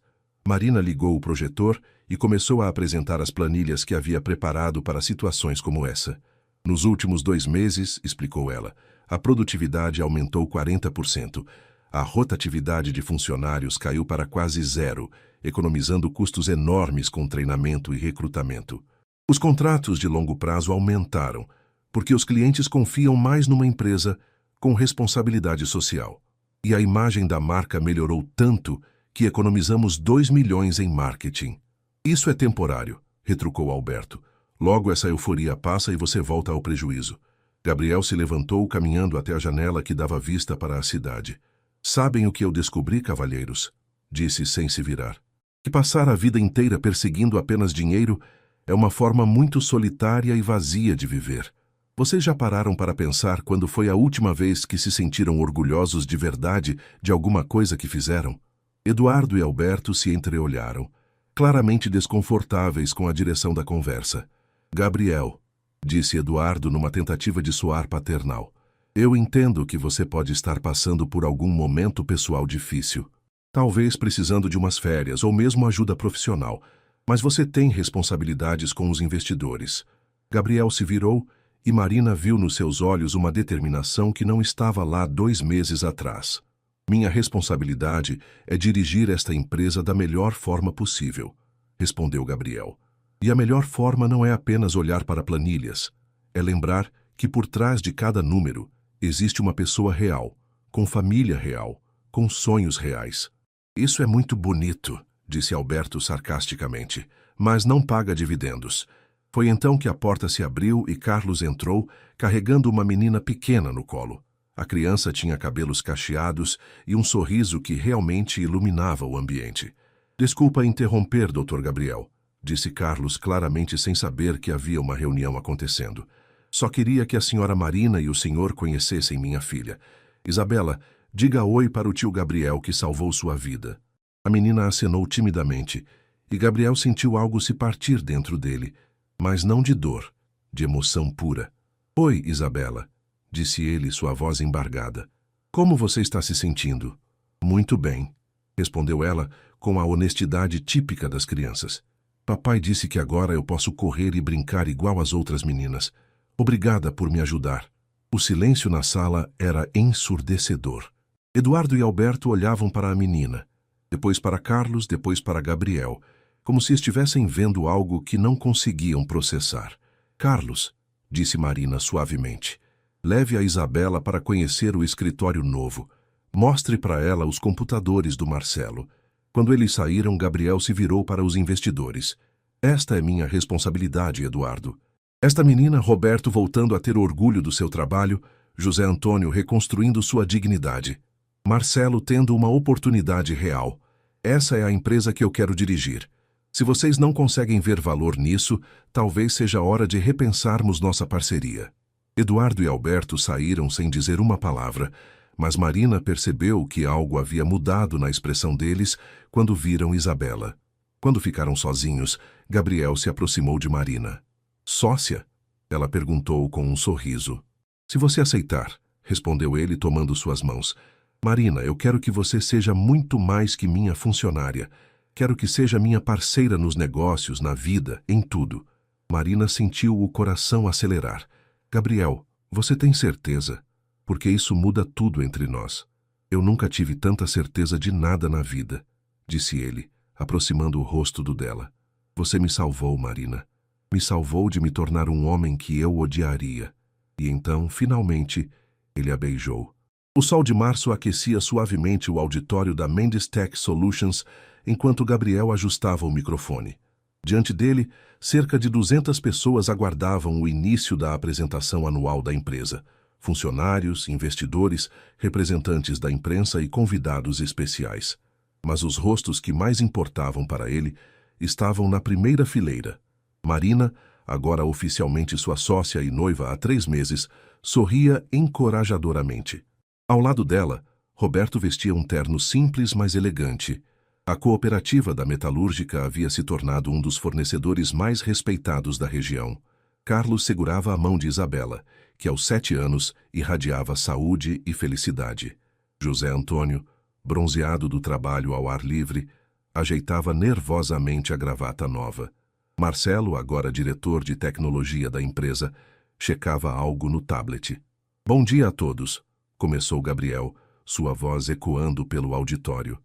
[SPEAKER 1] Marina ligou o projetor e começou a apresentar as planilhas que havia preparado para situações como essa. Nos últimos 2 meses, explicou ela, a produtividade aumentou 40%. A rotatividade de funcionários caiu para quase 0, economizando custos enormes com treinamento e recrutamento. Os contratos de longo prazo aumentaram, porque os clientes confiam mais numa empresa com responsabilidade social. E a imagem da marca melhorou tanto que economizamos 2 milhões em marketing. Isso é temporário, retrucou Alberto. Logo essa euforia passa e você volta ao prejuízo. Gabriel se levantou, caminhando até a janela que dava vista para a cidade. Sabem o que eu descobri, cavalheiros? Disse sem se virar. Que passar a vida inteira perseguindo apenas dinheiro é uma forma muito solitária e vazia de viver. Vocês já pararam para pensar quando foi a última vez que se sentiram orgulhosos de verdade de alguma coisa que fizeram? Eduardo e Alberto se entreolharam, claramente desconfortáveis com a direção da conversa. Gabriel, disse Eduardo numa tentativa de soar paternal, eu entendo que você pode estar passando por algum momento pessoal difícil, talvez precisando de umas férias ou mesmo ajuda profissional, mas você tem responsabilidades com os investidores. Gabriel se virou e Marina viu nos seus olhos uma determinação que não estava lá 2 meses atrás. Minha responsabilidade é dirigir esta empresa da melhor forma possível, respondeu Gabriel. E a melhor forma não é apenas olhar para planilhas, é lembrar que por trás de cada número existe uma pessoa real, com família real, com sonhos reais. Isso é muito bonito, disse Alberto sarcasticamente, mas não paga dividendos. Foi então que a porta se abriu e Carlos entrou, carregando uma menina pequena no colo. A criança tinha cabelos cacheados e um sorriso que realmente iluminava o ambiente. Desculpa interromper, Dr. Gabriel, disse Carlos claramente sem saber que havia uma reunião acontecendo. Só queria que a senhora Marina e o senhor conhecessem minha filha. Isabela, diga oi para o tio Gabriel que salvou sua vida. A menina acenou timidamente e Gabriel sentiu algo se partir dentro dele, mas não de dor, de emoção pura. Oi, Isabela, disse ele, sua voz embargada. Como você está se sentindo? Muito bem, respondeu ela com a honestidade típica das crianças. Papai disse que agora eu posso correr e brincar igual às outras meninas. Obrigada por me ajudar. O silêncio na sala era ensurdecedor. Eduardo e Alberto olhavam para a menina, depois para Carlos, depois para Gabriel, como se estivessem vendo algo que não conseguiam processar. Carlos, disse Marina suavemente, leve a Isabela para conhecer o escritório novo. Mostre para ela os computadores do Marcelo. Quando eles saíram, Gabriel se virou para os investidores. Esta é minha responsabilidade, Eduardo. Esta menina, Roberto, voltando a ter orgulho do seu trabalho, José Antônio reconstruindo sua dignidade. Marcelo tendo uma oportunidade real. Essa é a empresa que eu quero dirigir. Se vocês não conseguem ver valor nisso, talvez seja hora de repensarmos nossa parceria. Eduardo e Alberto saíram sem dizer uma palavra, mas Marina percebeu que algo havia mudado na expressão deles quando viram Isabela. Quando ficaram sozinhos, Gabriel se aproximou de Marina. Sócia? Ela perguntou com um sorriso. Se você aceitar, respondeu ele tomando suas mãos. Marina, eu quero que você seja muito mais que minha funcionária. Quero que seja minha parceira nos negócios, na vida, em tudo. Marina sentiu o coração acelerar. Gabriel, você tem certeza? Porque isso muda tudo entre nós. Eu nunca tive tanta certeza de nada na vida, disse ele, aproximando o rosto do dela. Você me salvou, Marina. Me salvou de me tornar um homem que eu odiaria. E então, finalmente, ele a beijou. O sol de março aquecia suavemente o auditório da Mendes Tech Solutions enquanto Gabriel ajustava o microfone. Diante dele, cerca de 200 pessoas aguardavam o início da apresentação anual da empresa. funcionários, investidores, representantes da imprensa e convidados especiais. Mas os rostos que mais importavam para ele estavam na primeira fileira. Marina, agora oficialmente sua sócia e noiva há 3 meses, sorria encorajadoramente. Ao lado dela, Roberto vestia um terno simples, mas elegante. A cooperativa da metalúrgica havia se tornado um dos fornecedores mais respeitados da região. Carlos segurava a mão de Isabela, que aos 7 anos irradiava saúde e felicidade. José Antônio, bronzeado do trabalho ao ar livre, ajeitava nervosamente a gravata nova. Marcelo, agora diretor de tecnologia da empresa, checava algo no tablet. "Bom dia a todos", começou Gabriel, sua voz ecoando pelo auditório.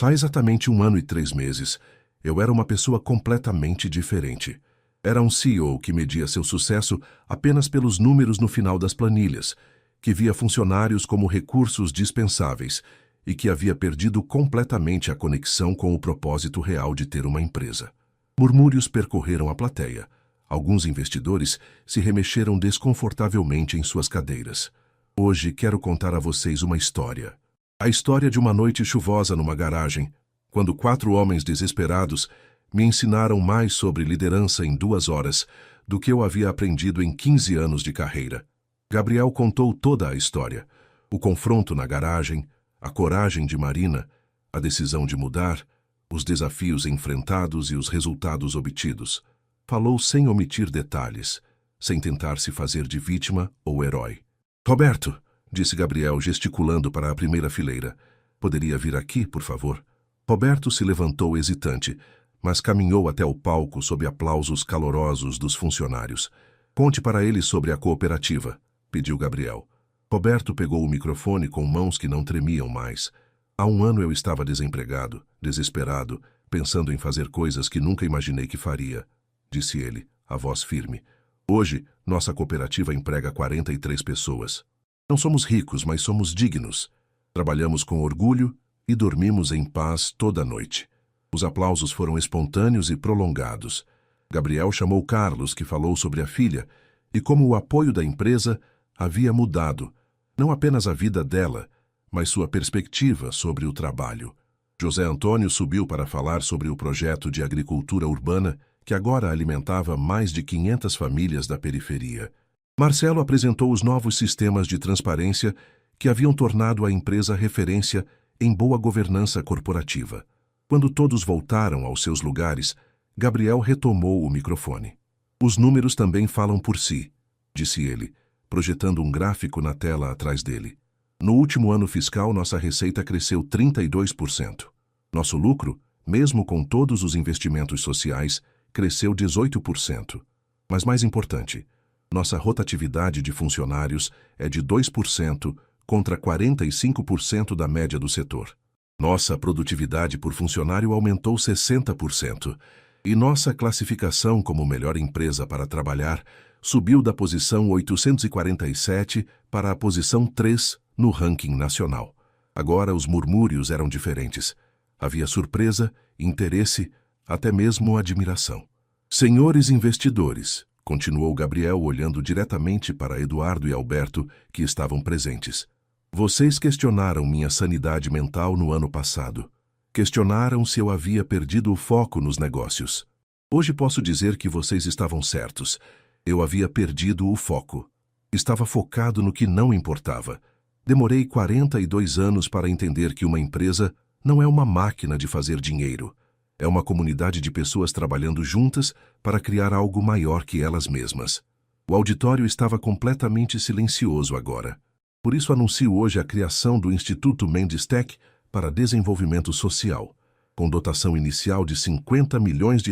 [SPEAKER 1] Há exatamente 1 ano e 3 meses, eu era uma pessoa completamente diferente. Era um CEO que media seu sucesso apenas pelos números no final das planilhas, que via funcionários como recursos dispensáveis e que havia perdido completamente a conexão com o propósito real de ter uma empresa. Murmúrios percorreram a plateia. Alguns investidores se remexeram desconfortavelmente em suas cadeiras. Hoje quero contar a vocês uma história. A história de uma noite chuvosa numa garagem, quando 4 homens desesperados me ensinaram mais sobre liderança em 2 horas do que eu havia aprendido em 15 anos de carreira. Gabriel contou toda a história. O confronto na garagem, a coragem de Marina, a decisão de mudar, os desafios enfrentados e os resultados obtidos. Falou sem omitir detalhes, sem tentar se fazer de vítima ou herói. "Roberto", disse Gabriel, gesticulando para a primeira fileira. "Poderia vir aqui, por favor?" Roberto se levantou hesitante, mas caminhou até o palco sob aplausos calorosos dos funcionários. "Conte para ele sobre a cooperativa", pediu Gabriel. Roberto pegou o microfone com mãos que não tremiam mais. "Há 1 ano eu estava desempregado, desesperado, pensando em fazer coisas que nunca imaginei que faria", disse ele, a voz firme. "Hoje, nossa cooperativa emprega 43 pessoas. Não somos ricos, mas somos dignos. Trabalhamos com orgulho e dormimos em paz toda noite." Os aplausos foram espontâneos e prolongados. Gabriel chamou Carlos, que falou sobre a filha, e como o apoio da empresa havia mudado, não apenas a vida dela, mas sua perspectiva sobre o trabalho. José Antônio subiu para falar sobre o projeto de agricultura urbana, que agora alimentava mais de 500 famílias da periferia. Marcelo apresentou os novos sistemas de transparência que haviam tornado a empresa referência em boa governança corporativa. Quando todos voltaram aos seus lugares, Gabriel retomou o microfone. "Os números também falam por si", disse ele, projetando um gráfico na tela atrás dele. "No último ano fiscal, nossa receita cresceu 32%. Nosso lucro, mesmo com todos os investimentos sociais, cresceu 18%. Mas mais importante, nossa rotatividade de funcionários é de 2% contra 45% da média do setor. Nossa produtividade por funcionário aumentou 60%, e nossa classificação como melhor empresa para trabalhar subiu da posição 847 para a posição 3 no ranking nacional. Agora os murmúrios eram diferentes. Havia surpresa, interesse, até mesmo admiração. "Senhores investidores", continuou Gabriel olhando diretamente para Eduardo e Alberto, que estavam presentes. "Vocês questionaram minha sanidade mental no ano passado. Questionaram se eu havia perdido o foco nos negócios. Hoje posso dizer que vocês estavam certos. Eu havia perdido o foco. Estava focado no que não importava. Demorei 42 anos para entender que uma empresa não é uma máquina de fazer dinheiro. É uma comunidade de pessoas trabalhando juntas para criar algo maior que elas mesmas." O auditório estava completamente silencioso agora. Por isso anuncio hoje a criação do Instituto Mendes Tech para Desenvolvimento Social, com dotação inicial de R$ 50 milhões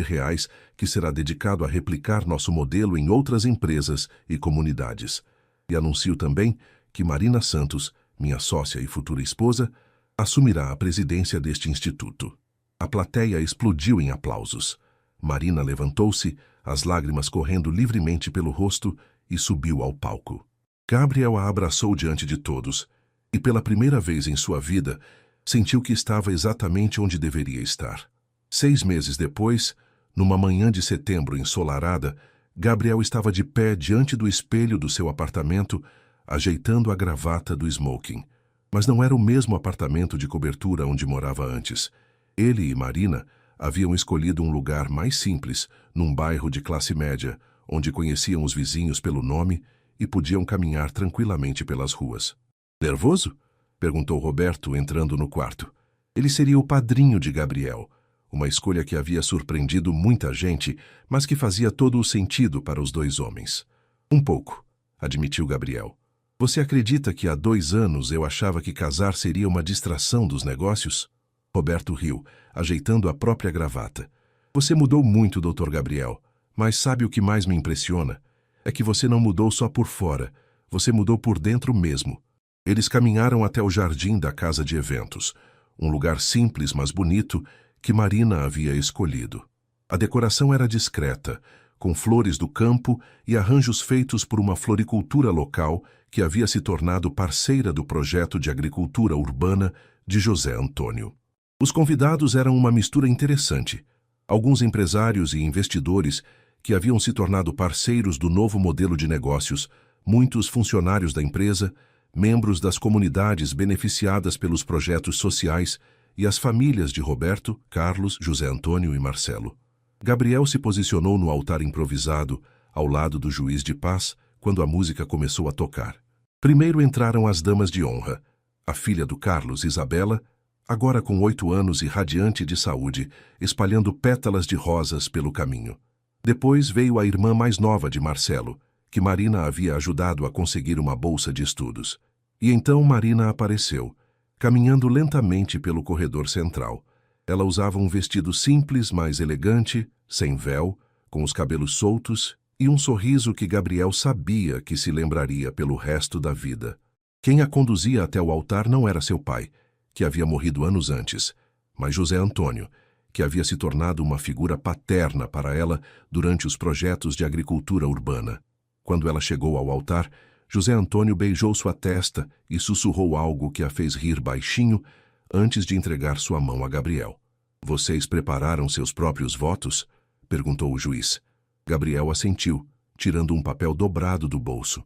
[SPEAKER 1] que será dedicado a replicar nosso modelo em outras empresas e comunidades. E anuncio também que Marina Santos, minha sócia e futura esposa, assumirá a presidência deste instituto. A plateia explodiu em aplausos. Marina levantou-se, as lágrimas correndo livremente pelo rosto, e subiu ao palco. Gabriel a abraçou diante de todos, e pela primeira vez em sua vida, sentiu que estava exatamente onde deveria estar. 6 meses depois, numa manhã de setembro ensolarada, Gabriel estava de pé diante do espelho do seu apartamento, ajeitando a gravata do smoking. Mas não era o mesmo apartamento de cobertura onde morava antes. Ele e Marina haviam escolhido um lugar mais simples, num bairro de classe média, onde conheciam os vizinhos pelo nome e podiam caminhar tranquilamente pelas ruas. Nervoso? Perguntou Roberto, entrando no quarto. Ele seria o padrinho de Gabriel, uma escolha que havia surpreendido muita gente, mas que fazia todo o sentido para os dois homens. Um pouco, admitiu Gabriel. Você acredita que há 2 anos eu achava que casar seria uma distração dos negócios? Roberto riu, ajeitando a própria gravata. Você mudou muito, Dr. Gabriel, mas sabe o que mais me impressiona? É que você não mudou só por fora, você mudou por dentro mesmo. Eles caminharam até o jardim da casa de eventos, um lugar simples, mas bonito, que Marina havia escolhido. A decoração era discreta, com flores do campo e arranjos feitos por uma floricultura local que havia se tornado parceira do projeto de agricultura urbana de José Antônio. Os convidados eram uma mistura interessante. Alguns empresários e investidores que haviam se tornado parceiros do novo modelo de negócios, muitos funcionários da empresa, membros das comunidades beneficiadas pelos projetos sociais e as famílias de Roberto, Carlos, José Antônio e Marcelo. Gabriel se posicionou no altar improvisado, ao lado do juiz de paz, quando a música começou a tocar. Primeiro entraram as damas de honra, a filha do Carlos, Isabela, agora com 8 anos e radiante de saúde, espalhando pétalas de rosas pelo caminho. Depois veio a irmã mais nova de Marcelo, que Marina havia ajudado a conseguir uma bolsa de estudos. E então Marina apareceu, caminhando lentamente pelo corredor central. Ela usava um vestido simples, mas elegante, sem véu, com os cabelos soltos e um sorriso que Gabriel sabia que se lembraria pelo resto da vida. Quem a conduzia até o altar não era seu pai, que havia morrido anos antes, mas José Antônio, que havia se tornado uma figura paterna para ela durante os projetos de agricultura urbana. Quando ela chegou ao altar, José Antônio beijou sua testa e sussurrou algo que a fez rir baixinho antes de entregar sua mão a Gabriel. Vocês prepararam seus próprios votos? Perguntou o juiz. Gabriel assentiu, tirando um papel dobrado do bolso.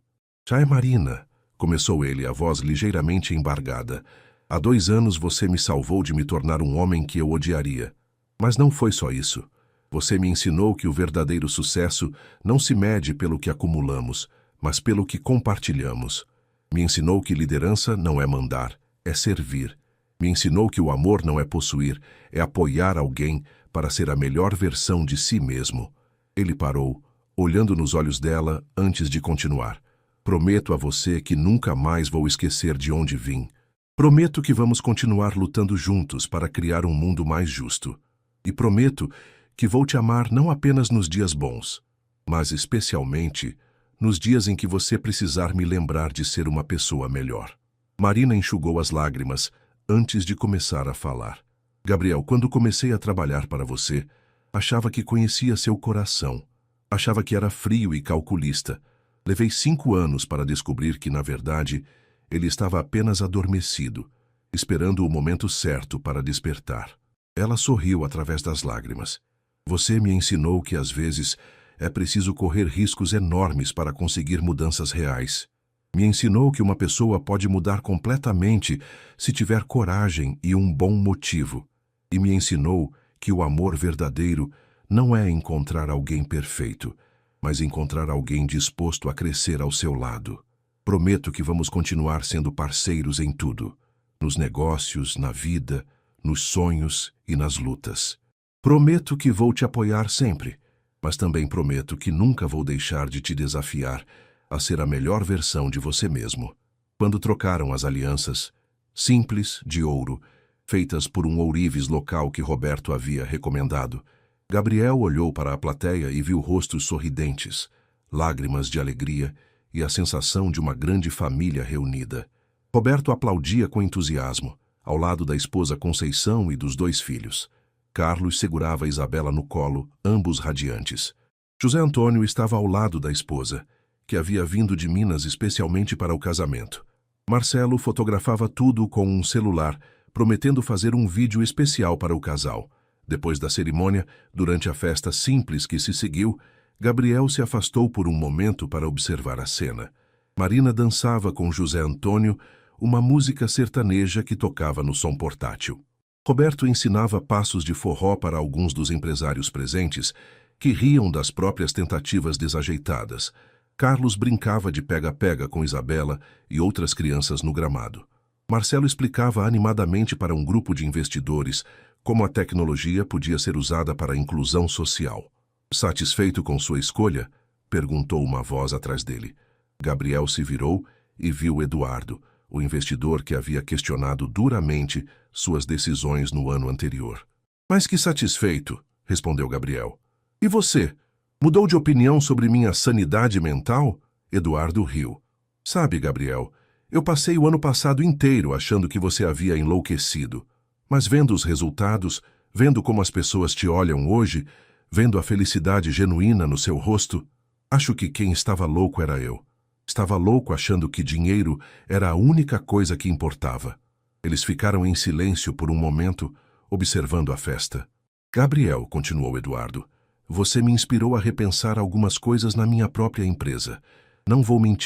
[SPEAKER 1] Já é Marina, começou ele, a voz ligeiramente embargada. Há 2 anos você me salvou de me tornar um homem que eu odiaria. Mas não foi só isso. Você me ensinou que o verdadeiro sucesso não se mede pelo que acumulamos, mas pelo que compartilhamos. Me ensinou que liderança não é mandar, é servir. Me ensinou que o amor não é possuir, é apoiar alguém para ser a melhor versão de si mesmo. Ele parou, olhando nos olhos dela antes de continuar. Prometo a você que nunca mais vou esquecer de onde vim. Prometo que vamos continuar lutando juntos para criar um mundo mais justo. E prometo que vou te amar não apenas nos dias bons, mas especialmente nos dias em que você precisar me lembrar de ser uma pessoa melhor. Marina enxugou as lágrimas antes de começar a falar. Gabriel, quando comecei a trabalhar para você, achava que conhecia seu coração. Achava que era frio e calculista. Levei 5 anos para descobrir que, na verdade, ele estava apenas adormecido, esperando o momento certo para despertar. Ela sorriu através das lágrimas. Você me ensinou que, às vezes, é preciso correr riscos enormes para conseguir mudanças reais. Me ensinou que uma pessoa pode mudar completamente se tiver coragem e um bom motivo. E me ensinou que o amor verdadeiro não é encontrar alguém perfeito, mas encontrar alguém disposto a crescer ao seu lado. Prometo que vamos continuar sendo parceiros em tudo, nos negócios, na vida, nos sonhos e nas lutas. Prometo que vou te apoiar sempre, mas também prometo que nunca vou deixar de te desafiar a ser a melhor versão de você mesmo. Quando trocaram as alianças, simples, de ouro, feitas por um ourives local que Roberto havia recomendado, Gabriel olhou para a plateia e viu rostos sorridentes, lágrimas de alegria e a sensação de uma grande família reunida. Roberto aplaudia com entusiasmo, ao lado da esposa Conceição e dos 2 filhos. Carlos segurava Isabela no colo, ambos radiantes. José Antônio estava ao lado da esposa, que havia vindo de Minas especialmente para o casamento. Marcelo fotografava tudo com um celular, prometendo fazer um vídeo especial para o casal. Depois da cerimônia, durante a festa simples que se seguiu, Gabriel se afastou por um momento para observar a cena. Marina dançava com José Antônio uma música sertaneja que tocava no som portátil. Roberto ensinava passos de forró para alguns dos empresários presentes, que riam das próprias tentativas desajeitadas. Carlos brincava de pega-pega com Isabela e outras crianças no gramado. Marcelo explicava animadamente para um grupo de investidores como a tecnologia podia ser usada para a inclusão social. Satisfeito com sua escolha? Perguntou uma voz atrás dele. Gabriel se virou e viu Eduardo, o investidor que havia questionado duramente suas decisões no ano anterior. "Mais que satisfeito", respondeu Gabriel. "E você? Mudou de opinião sobre minha sanidade mental?" Eduardo riu. "Sabe, Gabriel, eu passei o ano passado inteiro achando que você havia enlouquecido. Mas vendo os resultados, vendo como as pessoas te olham hoje, vendo a felicidade genuína no seu rosto, acho que quem estava louco era eu. Estava louco achando que dinheiro era a única coisa que importava." Eles ficaram em silêncio por um momento, observando a festa. "Gabriel", continuou Eduardo, "você me inspirou a repensar algumas coisas na minha própria empresa. Não vou mentir.